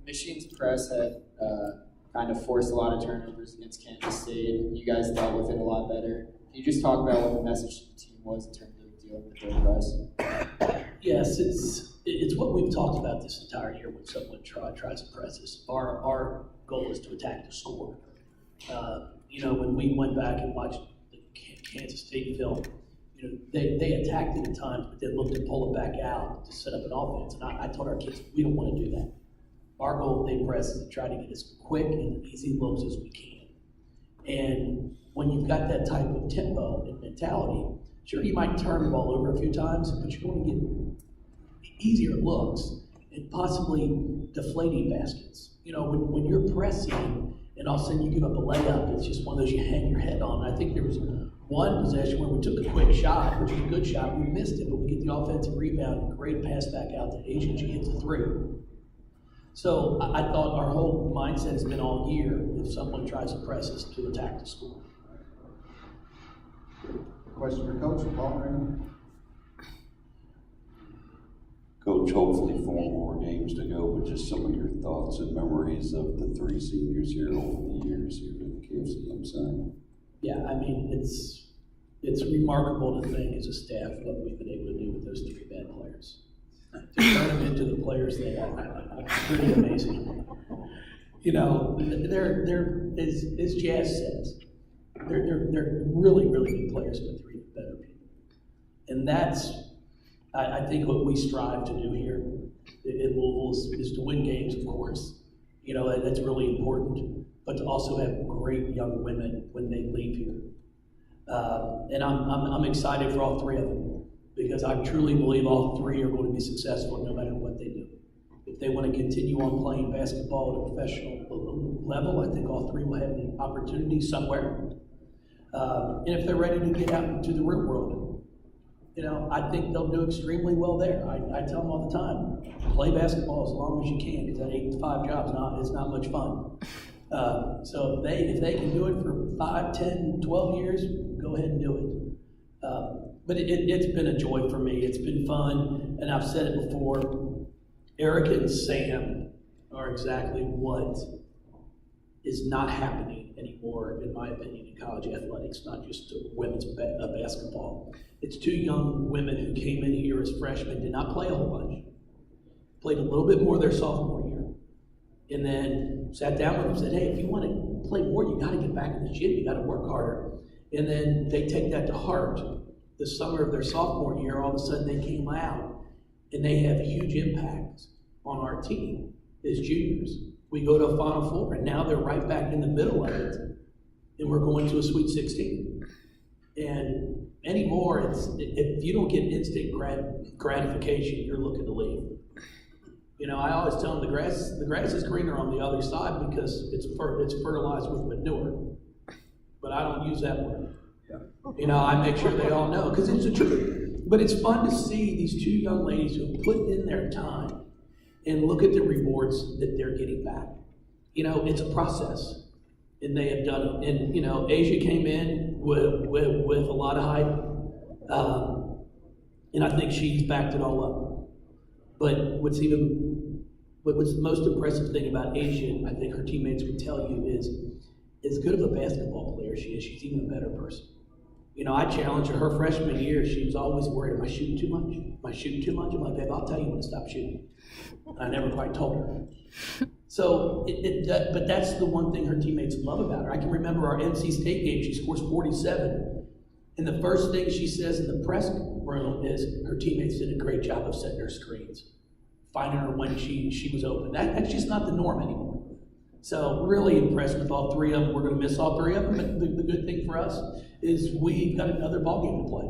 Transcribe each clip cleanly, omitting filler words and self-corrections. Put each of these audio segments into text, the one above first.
Michigan's press had kind of forced a lot of turnovers against Kansas State. You guys dealt with it a lot better. Can you just talk about what the message to the team was in terms of dealing with their press? Yes, it's what we've talked about this entire year when someone tries to press us. Our goal is to attack the score. When we went back and watched the Kansas State film, they attacked it at times, but then looked to pull it back out to set up an offense. And I told our kids, we don't want to do that. Our goal if they press is to try to get as quick and easy looks as we can. And when you've got that type of tempo and mentality, sure, you might turn the ball over a few times, but you're going to get easier looks and possibly deflating baskets. When you're pressing and all of a sudden you give up a layup, it's just one of those you hang your head on. I think there was one possession where we took a quick shot, which was a good shot. We missed it, but we get the offensive rebound and great pass back out to Asia. She hits a three. So I thought our whole mindset has been all year, if someone tries to press us, to attack the score. Question for Coach, Paul. Coach, hopefully 4 more games to go, but just some of your thoughts and memories of the 3 seniors here over the years here at the KFC side. Yeah, I mean, it's remarkable to think as a staff what we've been able to do with those 3 bad players. To turn them into the players they are, pretty amazing. They're as Jazz says, they're really, really good players, but 3 better people. And that's, I think, what we strive to do here at Louisville is to win games, of course. That's really important, but to also have great young women when they leave here. And I'm excited for all 3 of them, because I truly believe all 3 are going to be successful no matter what they do. If they want to continue on playing basketball at a professional level, I think all 3 will have the opportunity somewhere. And if they're ready to get out into the real world, I think they'll do extremely well there. I tell them all the time, play basketball as long as you can, because that 8 to 5 job is not much fun. So if they can do it for 5, 10, 12 years, go ahead and do it. But it's been a joy for me. It's been fun, and I've said it before, Erica and Sam are exactly what is not happening anymore, in my opinion, in college athletics, not just women's basketball. It's 2 young women who came in here as freshmen, did not play a whole bunch, played a little bit more their sophomore year, and then sat down with them and said, hey, if you want to play more, you got to get back in the gym, you got to work harder. And then they take that to heart. The summer of their sophomore year, all of a sudden they came out and they have huge impacts on our team as juniors. We go to a Final Four, and now they're right back in the middle of it, and we're going to a Sweet 16. And anymore, if you don't get instant gratification, you're looking to leave. I always tell them the grass is greener on the other side because it's fertilized with manure. But I don't use that word. I make sure they all know, because it's the truth. But it's fun to see these 2 young ladies who have put in their time and look at the rewards that they're getting back. It's a process, and they have done it. And Asia came in with a lot of hype, and I think she's backed it all up. But what's the most impressive thing about Asia, I think her teammates would tell you, is as good of a basketball player she is, she's even a better person. I challenged her freshman year. She was always worried, am I shooting too much? Am I shooting too much? I'm like, babe, I'll tell you when to stop shooting. And I never quite told her. So, but that's the one thing her teammates love about her. I can remember our NC State game, she scores 47. And the first thing she says in the press room is her teammates did a great job of setting her screens, finding her when she was open. That's just not the norm anymore. So really impressed with all 3 of them. We're going to miss all 3 of them, but the good thing for us is we've got another ball game to play.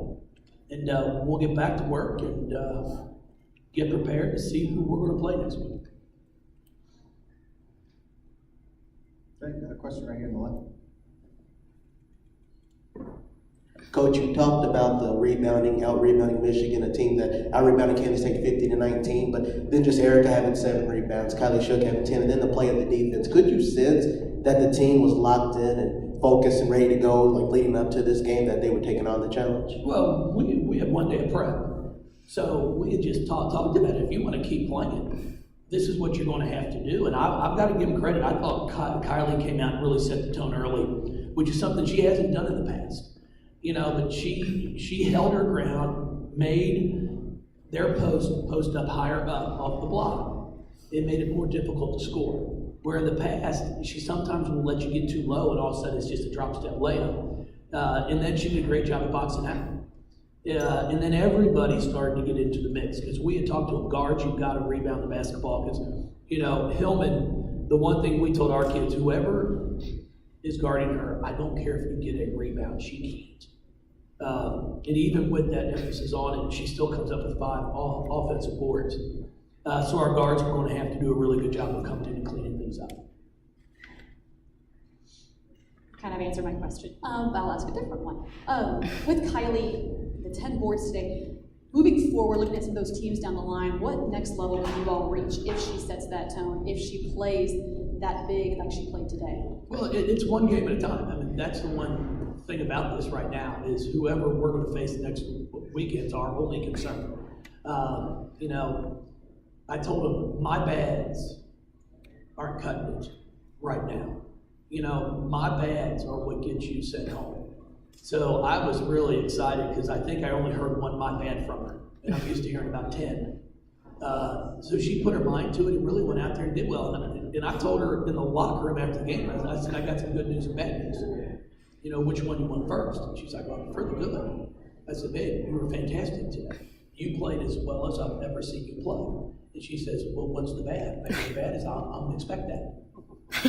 And we'll get back to work and get prepared to see who we're going to play next week. Okay, got a question right here in the left. Coach, you talked about the out-rebounding Michigan, a team that out-rebounded Kansas State 50-19, but then just Erica having 7 rebounds, Kylie Shook having 10, and then the play of the defense. Could you sense that the team was locked in and focused and ready to go, leading up to this game, that they were taking on the challenge? Well, we had 1 day of prep, so we had just talked about it. If you want to keep playing, this is what you're going to have to do. And I've got to give him credit. I thought Kylie came out and really set the tone early, which is something she hasn't done in the past. You know, but she held her ground, made their post up higher up off the block. It made it more difficult to score. Where in the past, she sometimes will let you get too low and all of a sudden it's just a drop step layup. And then she did a great job of boxing out. And then everybody started to get into the mix because we had talked to them, guards, you've got to rebound the basketball because, you know, Hillman, the one thing we told our kids, whoever is guarding her, I don't care if you get a rebound, she can't. And even with that emphasis on it, she still comes up with 5 offensive boards. So our guards are going to have to do a really good job of coming in and cleaning things up. Kind of answered my question. I'll ask a different one. With Kylie, the 10 boards today, moving forward, looking at some of those teams down the line, what next level can you all reach if she sets that tone, if she plays that big like she played today? Well, it's one game at a time. I mean, that's the one thing about this right now is whoever we're going to face the next weekend's our only concern. You know, I told them my bads aren't cutting it right now. You know, my bads are what gets you sent home. So I was really excited because I think I only heard one my bad from her, and I'm used to hearing about 10. So she put her mind to it and really went out there and did well. And I told her in the locker room after the game, I said, I got some good news and bad news. You know, which one you want first? And she's like, well, I prefer the good. I said, babe, you were fantastic today. You played as well as I've ever seen you play. And she says, well, what's the bad? I said, the bad is I don't expect that.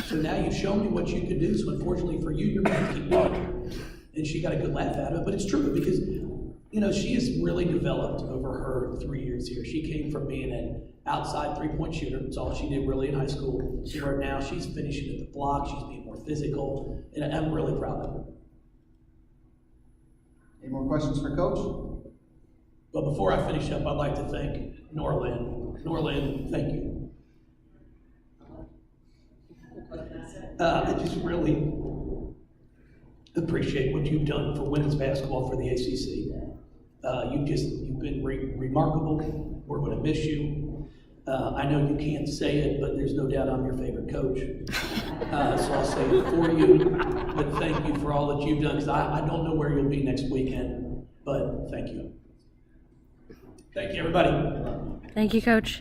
So now you've shown me what you can do, so unfortunately for you, you're going to keep going. And she got a good laugh out of it, but it's true because, you know, she has really developed over her 3 years here. She came from being an outside three-point shooter. That's all she did really in high school. To where now she's finishing at the block, she's being more physical, and I'm really proud of her. Any more questions for Coach? But before I finish up, I'd like to thank Norlin. Norlin, thank you. I just really appreciate what you've done for women's basketball for the ACC. You've been remarkable. We're going to miss you. I know you can't say it, but there's no doubt I'm your favorite coach. So I'll say it for you. But thank you for all that you've done, because I don't know where you'll be next weekend, but thank you. Thank you, everybody. Thank you, Coach.